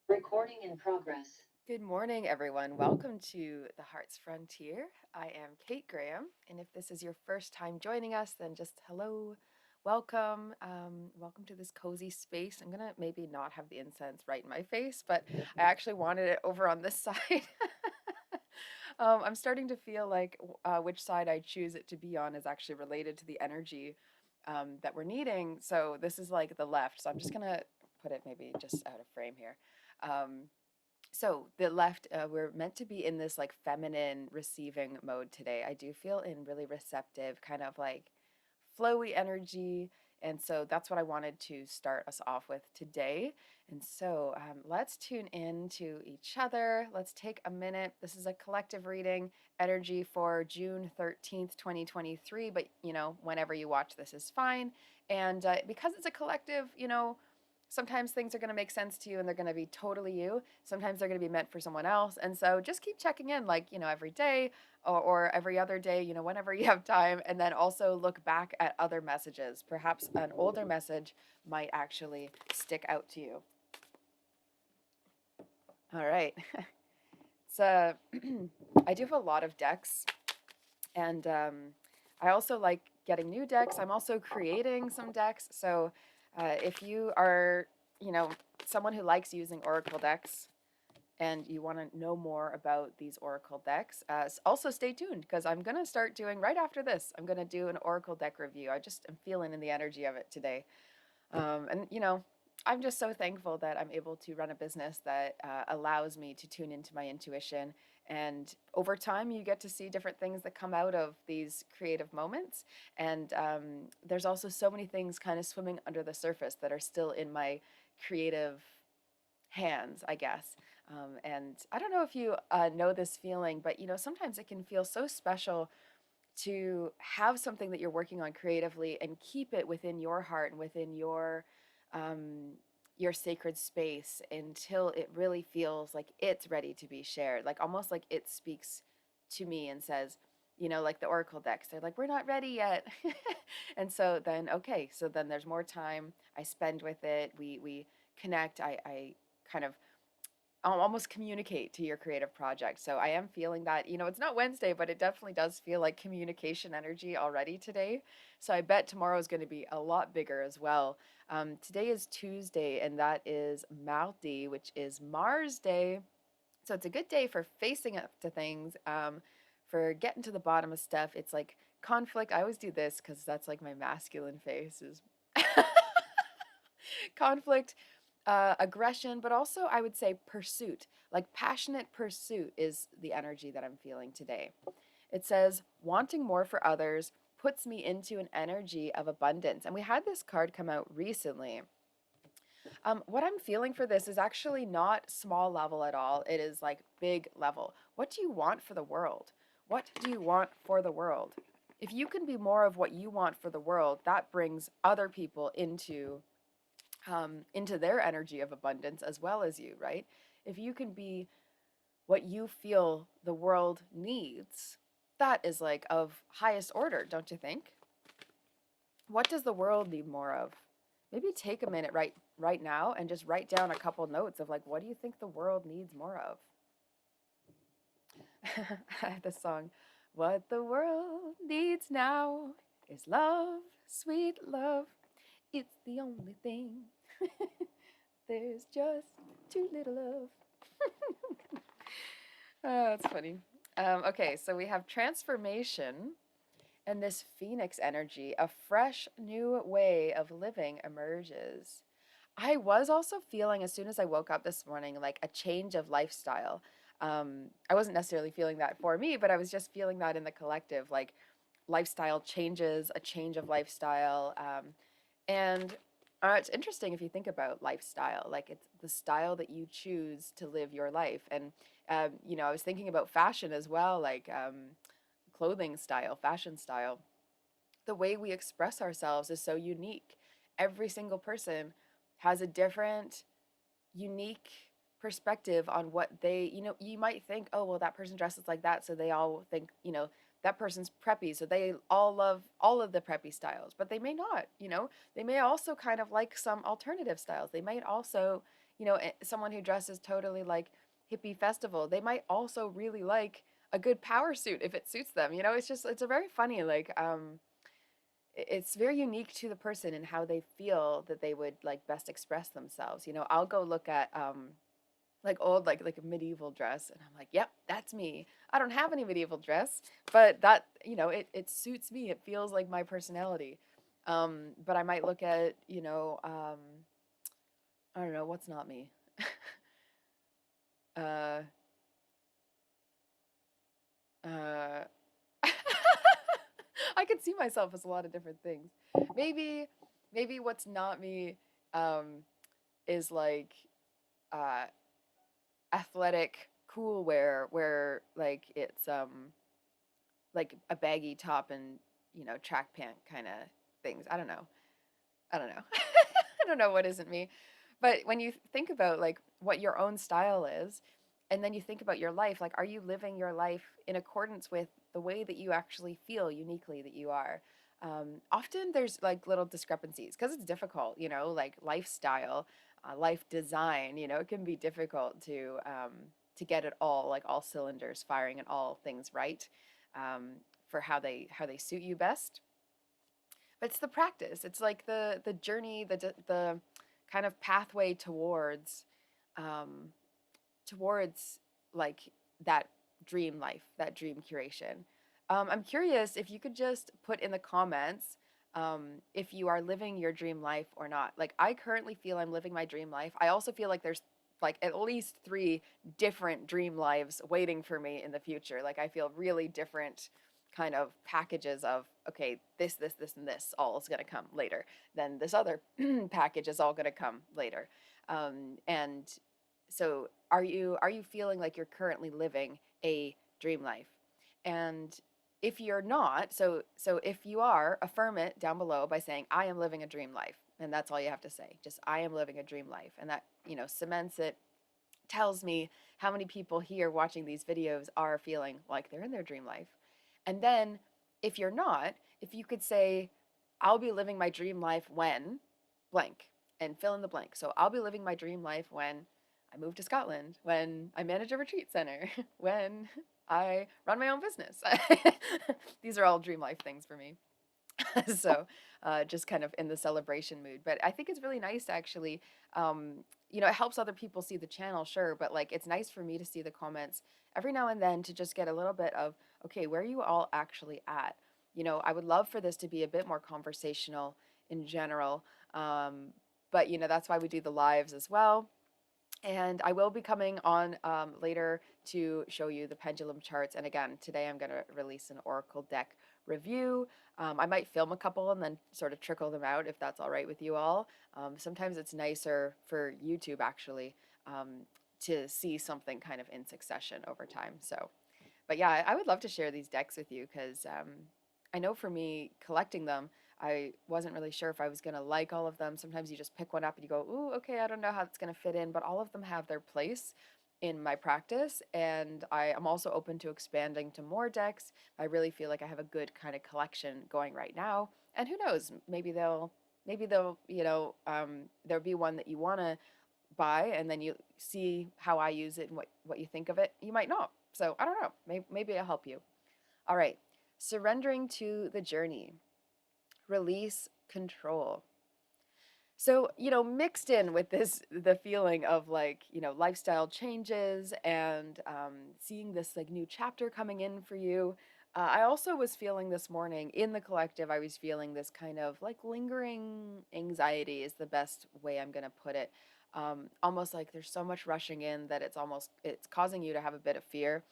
Recording in progress. Good morning, everyone. Welcome to the Heart's Frontier. I am Kate Graham, and if this is your first time joining us, then just hello, welcome, welcome to this cozy space. I'm gonna maybe not have the incense right in my face, but I actually wanted it over on this side. I'm starting to feel like which side I choose it to be on is actually related to the energy that we're needing. So this is like the left. So I'm just gonna put it maybe just out of frame here. Um, so the left, we're meant to be in this like feminine receiving mode today. I do feel in really receptive, kind of like flowy energy. And so that's what I wanted to start us off with today. And so let's tune in to each other. Let's take a minute. This is a collective reading energy for June 13th, 2023. But, whenever you watch this is fine. And because it's a collective, sometimes things are going to make sense to you and they're going to be totally you. Sometimes they're going to be meant for someone else. And so just keep checking in, like, every day or every other day, whenever you have time. And then also look back at other messages. Perhaps an older message might actually stick out to you. All right. So I do have a lot of decks. And I also like getting new decks. I'm also creating some decks. So if you are, you know, someone who likes using Oracle decks and you want to know more about these Oracle decks, also stay tuned because I'm going to start doing right after this. I'm going to do an Oracle deck review. I just am feeling in the energy of it today. And I'm just so thankful that I'm able to run a business that allows me to tune into my intuition. And over time, you get to see different things that come out of these creative moments. And there's also so many things kind of swimming under the surface that are still in my creative hands, I guess. And I don't know if you know this feeling, but sometimes it can feel so special to have something that you're working on creatively and keep it within your heart and within um, your sacred space until it really feels like it's ready to be shared, like almost like it speaks to me and says, like the oracle decks, they're like, we're not ready yet. And so then, okay, so then there's more time I spend with it. We connect. I kind of almost communicate to your creative project. So I am feeling that, it's not Wednesday, but it definitely does feel like communication energy already today. So I bet tomorrow is going to be a lot bigger as well. Today is Tuesday, and that is Mardi, which is Mars Day. So it's a good day for facing up to things, for getting to the bottom of stuff. It's like conflict. I always do this because that's like my masculine face is conflict, aggression, but also I would say pursuit. Like passionate pursuit is the energy that I'm feeling today. It says, wanting more for others puts me into an energy of abundance. And we had this card come out recently. What I'm feeling for this is actually not small level at all. It is like big level. What do you want for the world? What do you want for the world? If you can be more of what you want for the world, that brings other people into their energy of abundance as well as you, right? If you can be what you feel the world needs, that is like of highest order, don't you think? What does the world need more of? Maybe take a minute right now and just write down a couple notes of like, what do you think the world needs more of? I have this song, what the world needs now is love, sweet love. It's the only thing. There's just too little love. Oh, that's funny. Okay, so we have transformation and this phoenix energy. A fresh new way of living emerges. I was also feeling as soon as I woke up this morning like a change of lifestyle. I wasn't necessarily feeling that for me, but I was just feeling that in the collective, like lifestyle changes, a change of lifestyle. And it's interesting if you think about lifestyle, like it's the style that you choose to live your life. And, I was thinking about fashion as well, like clothing style, fashion style. The way we express ourselves is so unique. Every single person has a different, unique perspective on what you might think, oh, well, that person dresses like that. So they all think, that person's preppy. So they all love all of the preppy styles, but they may not, they may also kind of like some alternative styles. They might also, someone who dresses totally like hippie festival, they might also really like a good power suit if it suits them. It's a very funny, like, it's very unique to the person and how they feel that they would like best express themselves. I'll go look at like old, like a medieval dress, and I'm like, yep, that's me. I don't have any medieval dress, but that, it suits me. It feels like my personality. But I might look at, I don't know, what's not me. uh uh I could see myself as a lot of different things. Maybe maybe what's not me um is like uh athletic cool wear, where like it's like a baggy top and, track pant kind of things. I don't know. I don't know. I don't know what isn't me. But when you think about like what your own style is, and then you think about your life, like, are you living your life in accordance with the way that you actually feel uniquely that you are? Often there's like little discrepancies because it's difficult, like lifestyle, life design, it can be difficult to get it all, like all cylinders firing and all things right, for how they suit you best. But it's the practice. It's like the journey, the kind of pathway um, towards like that dream life, that dream curation. I'm curious if you could just put in the comments, if you are living your dream life or not. Like, I currently feel I'm living my dream life. I also feel like there's like at least three different dream lives waiting for me in the future. Like, I feel really different kind of packages of, okay, this, and this all is going to come later. Then this other package is all going to come later. And so are you feeling like you're currently living a dream life? And if you're not, so if you are, affirm it down below by saying, I am living a dream life. And that's all you have to say. Just, I am living a dream life. And that, cements it, tells me how many people here watching these videos are feeling like they're in their dream life. And then if you're not, if you could say, I'll be living my dream life when blank, and fill in the blank. So I'll be living my dream life when I move to Scotland, when I manage a retreat center, when I run my own business. These are all dream life things for me. So just kind of in the celebration mood. But I think it's really nice to actually, it helps other people see the channel, sure, but like it's nice for me to see the comments every now and then to just get a little bit of, okay, where are you all actually at? I would love for this to be a bit more conversational in general. But, that's why we do the lives as well. And I will be coming on later to show you the pendulum charts. And again, today I'm going to release an Oracle deck review. I might film a couple and then sort of trickle them out if that's all right with you all. Sometimes it's nicer for YouTube actually, to see something kind of in succession over time. So, but yeah, I would love to share these decks with you because I know for me, collecting them, I wasn't really sure if I was going to like all of them. Sometimes you just pick one up and you go, ooh, okay, I don't know how it's going to fit in, but all of them have their place in my practice. And I am also open to expanding to more decks. I really feel like I have a good kind of collection going right now. And who knows, maybe they'll, there'll be one that you want to buy and then you see how I use it and what you think of it. You might not. So I don't know. Maybe I'll help you. All right. Surrendering to the journey. Release control. So, mixed in with this, the feeling of like, lifestyle changes and seeing this like new chapter coming in for you. I also was feeling this morning in the collective, I was feeling this kind of like lingering anxiety, is the best way I'm going to put it. Almost like there's so much rushing in that it's causing you to have a bit of fear,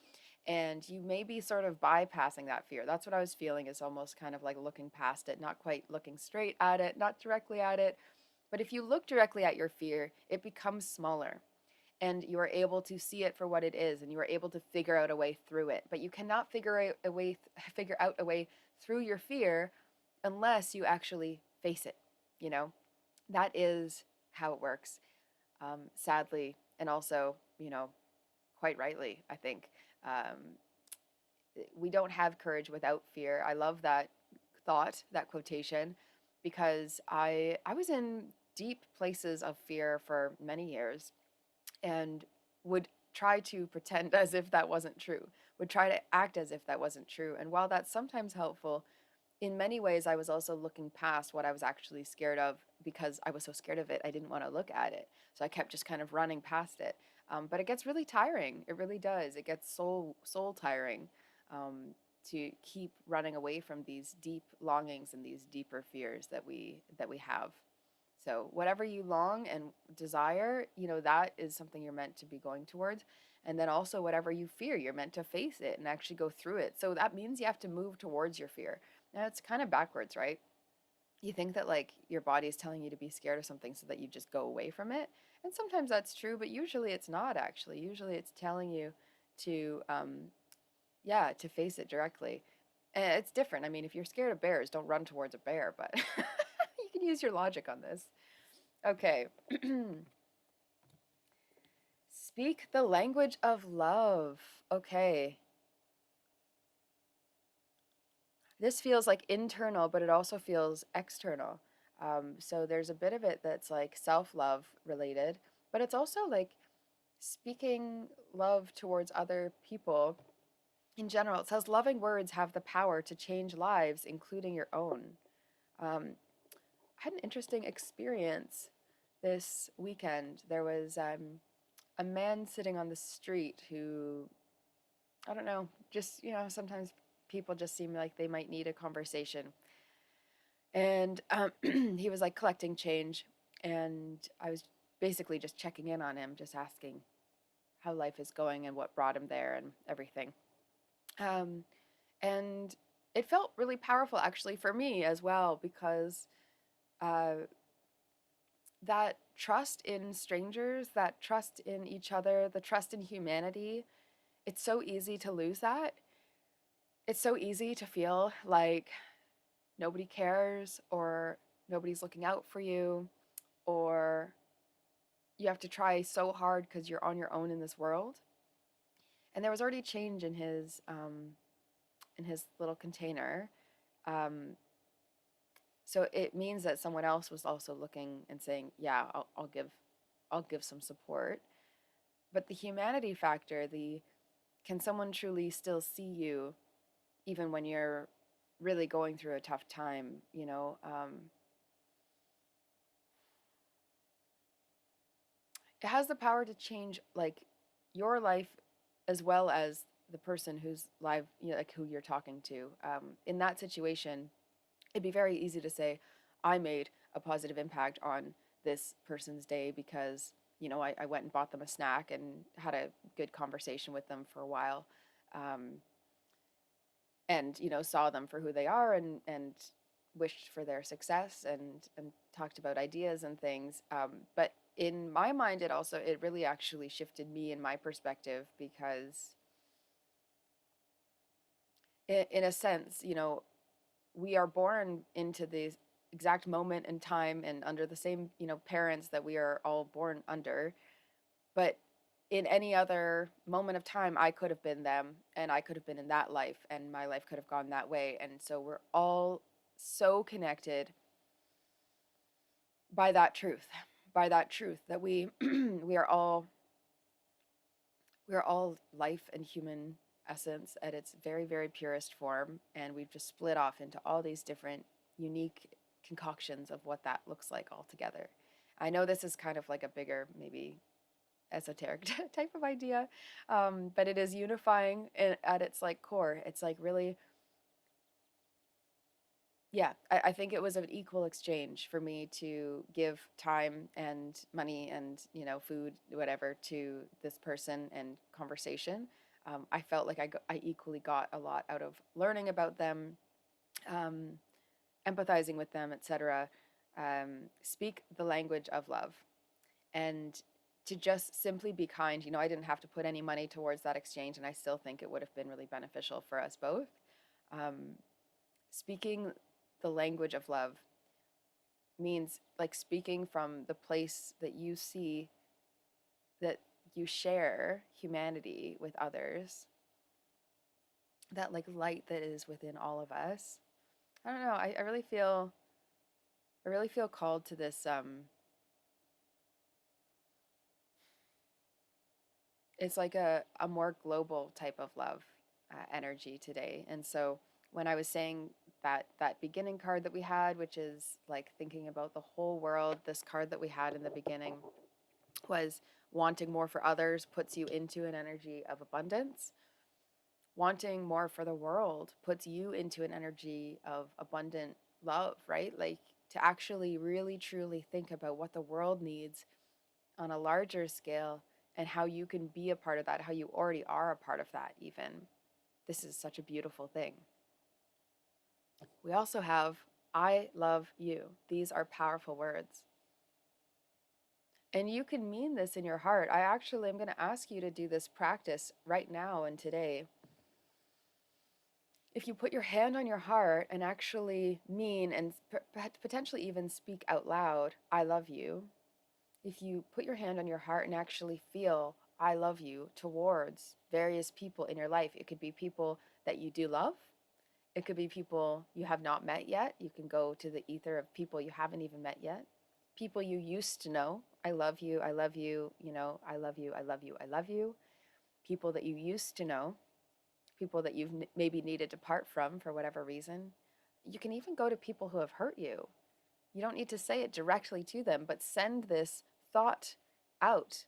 and you may be sort of bypassing that fear. That's what I was feeling, is almost kind of like looking past it, not quite looking straight at it, not directly at it. But if you look directly at your fear, it becomes smaller and you are able to see it for what it is, and you are able to figure out a way through it. But you cannot figure out a way through your fear unless you actually face it, you know? That is how it works. Sadly, and also, quite rightly, I think. Um, we don't have courage without fear. I love that thought, that quotation, because I was in deep places of fear for many years. and would try to pretend as if that wasn't true, would try to act as if that wasn't true. And while that's sometimes helpful, in many ways, I was also looking past what I was actually scared of because I was so scared of it, I didn't want to look at it. So I kept just kind of running past it. But it gets really tiring. It really does. It gets soul tiring to keep running away from these deep longings and these deeper fears that we have. So whatever you long and desire, that is something you're meant to be going towards. And then also whatever you fear, you're meant to face it and actually go through it. So that means you have to move towards your fear. Now it's kind of backwards, right? You think that like your body is telling you to be scared of something so that you just go away from it. And sometimes that's true, but usually it's not actually. Usually it's telling you to yeah, to face it directly. And it's different. I mean, if you're scared of bears, don't run towards a bear, but you can use your logic on this. Okay. Speak the language of love. Okay. This feels like internal, but it also feels external. So there's a bit of it that's like self love related, but it's also like speaking love towards other people in general. It says loving words have the power to change lives, including your own. I had an interesting experience this weekend. There was a man sitting on the street who, I don't know, just, sometimes people just seem like they might need a conversation. And he was like collecting change. And I was basically just checking in on him, just asking how life is going and what brought him there and everything. Um, and it felt really powerful actually for me as well because uh, that trust in strangers, that trust in each other, the trust in humanity, it's so easy to lose that. It's so easy to feel like nobody cares or nobody's looking out for you or you have to try so hard because you're on your own in this world. And there was already change in his little container. Um, so it means that someone else was also looking and saying, "Yeah, I'll give some support." But the humanity factor, the can someone truly still see you even when you're really going through a tough time? It has the power to change like your life as well as the person who's live, like who you're talking to. In that situation, it'd be very easy to say, I made a positive impact on this person's day because, I went and bought them a snack and had a good conversation with them for a while. Um, and, saw them for who they are and wished for their success and talked about ideas and things. But in my mind, it really actually shifted me in my perspective because in a sense, we are born into this exact moment and time and under the same, parents that we are all born under. But in any other moment of time, I could have been them and I could have been in that life and my life could have gone that way. And so we're all so connected by that truth that we we are all life and human essence at its very, very purest form. And we've just split off into all these different unique concoctions of what that looks like altogether. I know this is kind of like a bigger, maybe esoteric type of idea, but it is unifying at its like core. It's like really, yeah, I think it was an equal exchange for me to give time and money and, food, whatever, to this person and conversation. I felt like I equally got a lot out of learning about them, um, empathizing with them, etc. Speak the language of love and to just simply be kind. I didn't have to put any money towards that exchange, and I still think it would have been really beneficial for us both. Um, Speaking the language of love means like speaking from the place that you see that you share humanity with others, that like light that is within all of us. I don't know. I really feel called to this it's like a more global type of love energy today. And so when I was saying that beginning card that we had, which is like thinking about the whole world, this card that we had in the beginning was wanting more for others puts you into an energy of abundance. Wanting more for the world puts you into an energy of abundant love, right? Like to actually really truly think about what the world needs on a larger scale and how you can be a part of that, how you already are a part of that, even. This is such a beautiful thing. We also have, I love you. These are powerful words. And you can mean this in your heart. I actually am going to ask you to do this practice right now and today. If you put your hand on your heart and actually mean and potentially even speak out loud, I love you. If you put your hand on your heart and actually feel, I love you towards various people in your life, it could be people that you do love. It could be people you have not met yet. You can go to the ether of people you haven't even met yet. People you used to know. I love you. I love you. You know, I love you. I love you. I love you. People that you used to know. People that you've maybe needed to part from for whatever reason. You can even go to people who have hurt you. You don't need to say it directly to them, but send this thought out,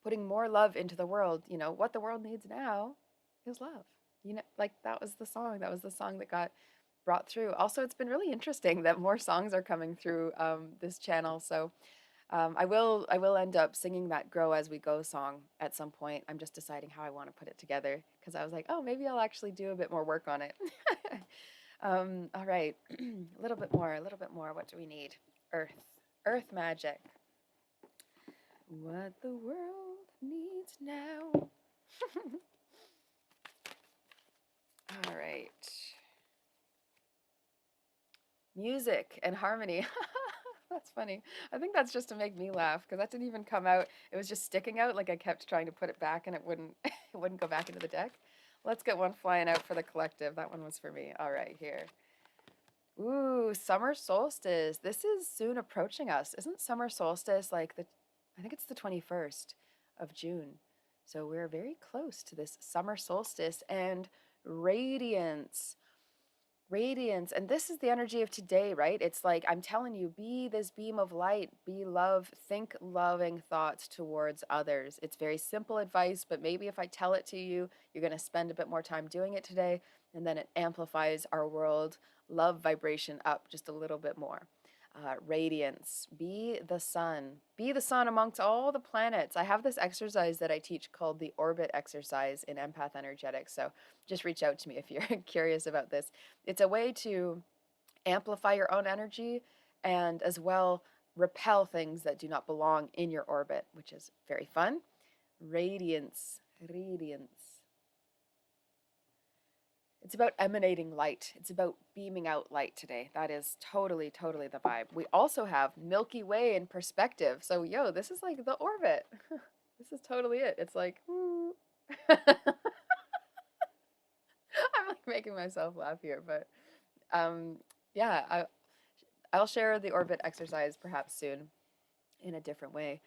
putting more love into the world. You know, what the world needs now is love. You know, like that was the song. That was the song that got brought through. Also, it's been really interesting that more songs are coming through this channel. So I will end up singing that "Grow as We Go" song at some point. I'm just deciding how I want to put it together because I was like, oh, maybe I'll actually do a bit more work on it. All right, a little bit more, a little bit more. What do we need? Earth, earth magic. What the world needs now. All right. Music and harmony. That's funny. I think that's just to make me laugh because that didn't even come out. It was just sticking out like I kept trying to put it back and it wouldn't it wouldn't go back into the deck. Let's get one flying out for the collective. That one was for me. All right, here. Ooh, summer solstice. This is soon approaching us. Isn't summer solstice like I think it's the 21st of June. So we're very close to this summer solstice and radiance. Radiance. And this is the energy of today, right? It's like I'm telling you, be this beam of light, be love, think loving thoughts towards others. It's very simple advice, but maybe if I tell it to you, you're going to spend a bit more time doing it today, and then it amplifies our world love vibration up just a little bit more. Radiance. Be the sun. Be the sun amongst all the planets. I have this exercise that I teach called the orbit exercise in Empath Energetics. So just reach out to me if you're curious about this. It's a way to amplify your own energy and as well repel things that do not belong in your orbit, which is very fun. Radiance. Radiance. It's about emanating light. It's about beaming out light today. That is totally, totally the vibe. We also have Milky Way in perspective. So, yo, this is like the orbit. This is totally it. It's like, I'm like making myself laugh here, but yeah, I'll share the orbit exercise perhaps soon in a different way.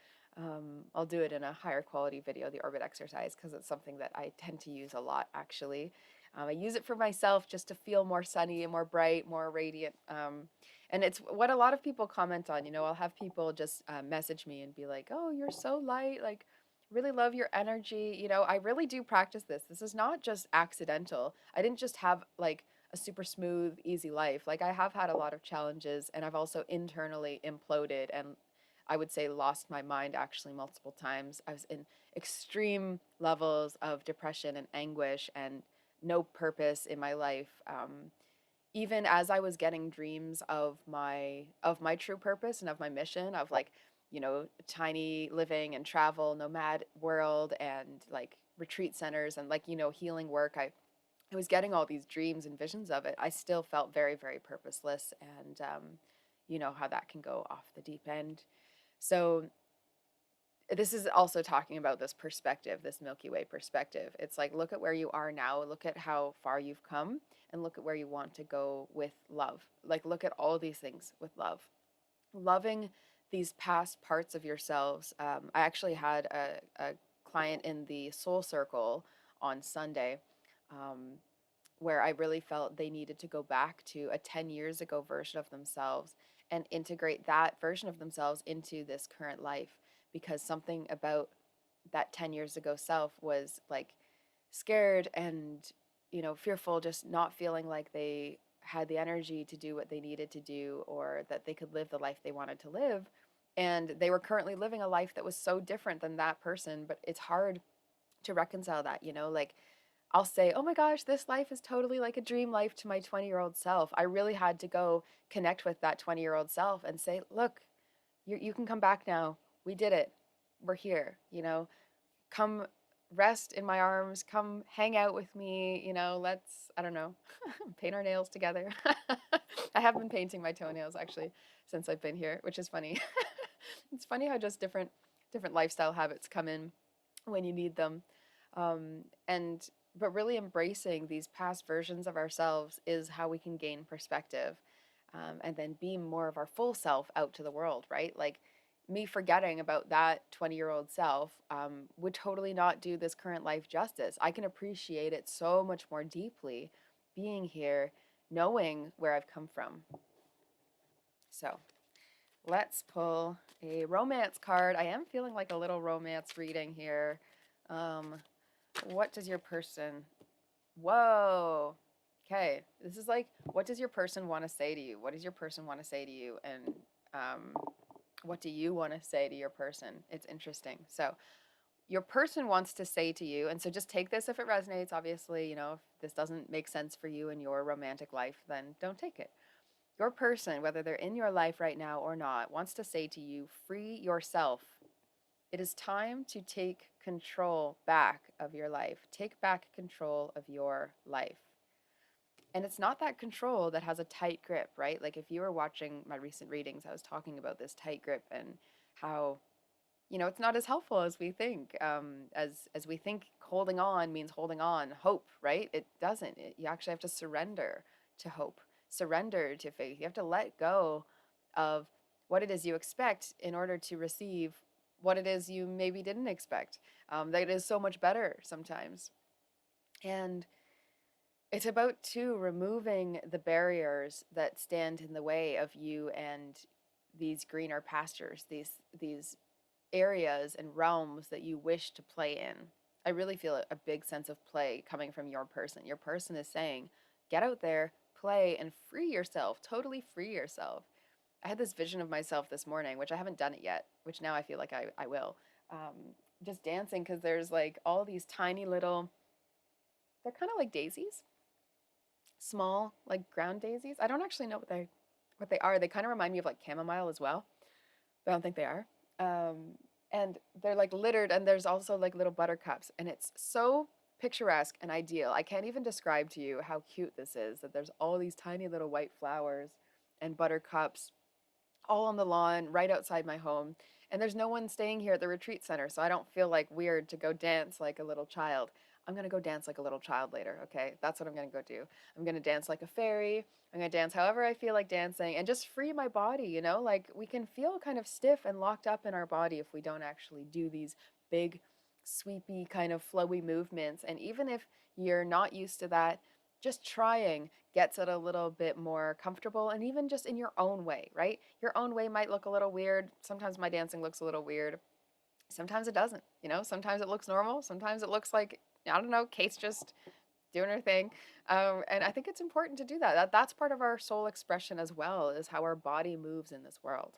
I'll do it in a higher quality video, the orbit exercise, because it's something that I tend to use a lot actually. I use it for myself just to feel more sunny and more bright, more radiant. And it's what a lot of people comment on. You know, I'll have people just message me and be like, oh, you're so light. Like, really love your energy. You know, I really do practice this. This is not just accidental. I didn't just have like a super smooth, easy life. Like, I have had a lot of challenges and I've also internally imploded and I would say lost my mind actually multiple times. I was in extreme levels of depression and anguish and no purpose in my life. Even as I was getting dreams of my true purpose and of my mission of like, you know, tiny living and travel, nomad world and like retreat centers and like, you know, healing work. I was getting all these dreams and visions of it. I still felt very, very purposeless and you know how that can go off the deep end. So this is also talking about this perspective, this Milky Way perspective. It's like, look at where you are now, look at how far you've come, and look at where you want to go with love. Like, look at all these things with love. Loving these past parts of yourselves. I actually had a client in the Soul Circle on Sunday, um, where I really felt they needed to go back to a 10 years ago version of themselves and integrate that version of themselves into this current life, because something about that 10 years ago self was like scared and, fearful, just not feeling like they had the energy to do what they needed to do, or that they could live the life they wanted to live. And they were currently living a life that was so different than that person, but it's hard to reconcile that, like I'll say, oh my gosh, this life is totally like a dream life to my 20-year-old self. I really had to go connect with that 20-year-old self and say, look, you can come back now. We did it. We're here, come rest in my arms, come hang out with me, let's, I don't know, paint our nails together. I have been painting my toenails actually since I've been here, which is funny. It's funny how just different lifestyle habits come in when you need them. And but really embracing these past versions of ourselves is how we can gain perspective, and then be more of our full self out to the world, right? Like me forgetting about that 20-year-old self would totally not do this current life justice. I can appreciate it so much more deeply being here, knowing where I've come from. So let's pull a romance card. I am feeling like a little romance reading here. What does your person... Whoa. Okay. This is like, what does your person want to say to you? What does your person want to say to you? And what do you want to say to your person? It's interesting. So your person wants to say to you, and so just take this if it resonates. Obviously, if this doesn't make sense for you in your romantic life, then don't take it. Your person, whether they're in your life right now or not, wants to say to you, free yourself. It is time to take control back of your life. Take back control of your life. And it's not that control that has a tight grip, right? Like if you were watching my recent readings, I was talking about this tight grip and how, it's not as helpful as we think. As we think holding on means holding on hope, right? It doesn't. You actually have to surrender to hope, surrender to faith. You have to let go of what it is you expect in order to receive what it is you maybe didn't expect. That is so much better sometimes. And it's about too removing the barriers that stand in the way of you and these greener pastures, these areas and realms that you wish to play in. I really feel a big sense of play coming from your person. Your person is saying, get out there, play, and free yourself, totally free yourself. I had this vision of myself this morning, which I haven't done it yet, which now I feel like I will. Just dancing, because there's like all these tiny little, they're kind of like daisies, small like ground daisies. I don't actually know what they are. They kind of remind me of like chamomile as well, but I don't think they are. And they're like littered, and there's also like little buttercups, and it's so picturesque and ideal. I can't even describe to you how cute this is, that there's all these tiny little white flowers and buttercups all on the lawn right outside my home. And there's no one staying here at the retreat center, so I don't feel like weird to go dance like a little child. I'm going to go dance like a little child later, okay? That's what I'm going to go do. I'm going to dance like a fairy. I'm going to dance however I feel like dancing and just free my body, Like we can feel kind of stiff and locked up in our body if we don't actually do these big, sweepy, kind of flowy movements. And even if you're not used to that, just trying gets it a little bit more comfortable, and even just in your own way, right? Your own way might look a little weird. Sometimes my dancing looks a little weird. Sometimes it doesn't, Sometimes it looks normal. Sometimes it looks like, I don't know, Kate's just doing her thing. And I think it's important to do that's part of our soul expression as well, is how our body moves in this world.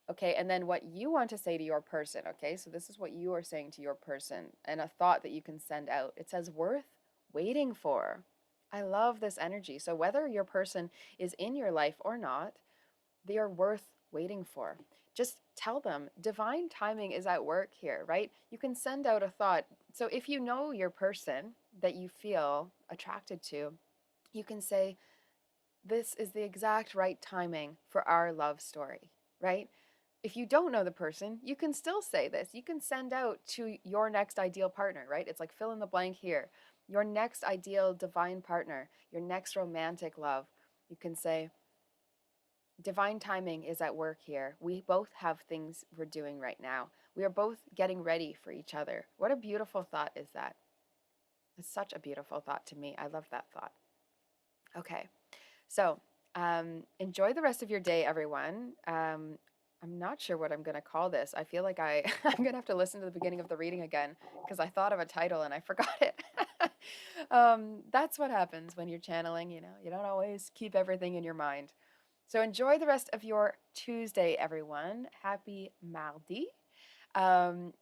Okay, and then what you want to say to your person, okay? So this is what you are saying to your person, and a thought that you can send out. It says, worth waiting for. I love this energy. So whether your person is in your life or not, they are worth waiting for. Just tell them divine timing is at work here, right? You can send out a thought. So if you know your person that you feel attracted to, you can say, this is the exact right timing for our love story, right? If you don't know the person, you can still say this. You can send out to your next ideal partner, right? It's like fill in the blank here. Your next ideal divine partner, your next romantic love. You can say, divine timing is at work here. We both have things we're doing right now. We are both getting ready for each other. What a beautiful thought is that? It's such a beautiful thought to me. I love that thought. Okay, so enjoy the rest of your day, everyone. I'm not sure what I'm going to call this. I feel like I'm going to have to listen to the beginning of the reading again because I thought of a title and I forgot it. That's what happens when you're channeling, you know, you don't always keep everything in your mind. So enjoy the rest of your Tuesday, everyone. Happy Mardi.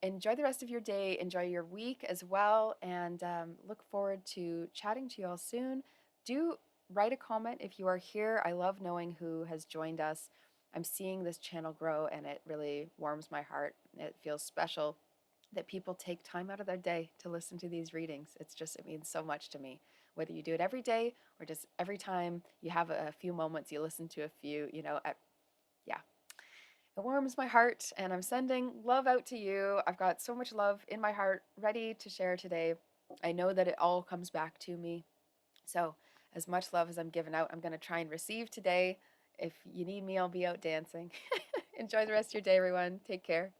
Enjoy the rest of your day. Enjoy your week as well. And look forward to chatting to you all soon. Do write a comment if you are here. I love knowing who has joined us. I'm seeing this channel grow and it really warms my heart. It feels special that people take time out of their day to listen to these readings. It means so much to me. Whether you do it every day or just every time you have a few moments, you listen to a few, yeah, it warms my heart, and I'm sending love out to you. I've got so much love in my heart ready to share today. I know that it all comes back to me. So, as much love as I'm giving out, I'm going to try and receive today. If you need me, I'll be out dancing. Enjoy the rest of your day, everyone. Take care.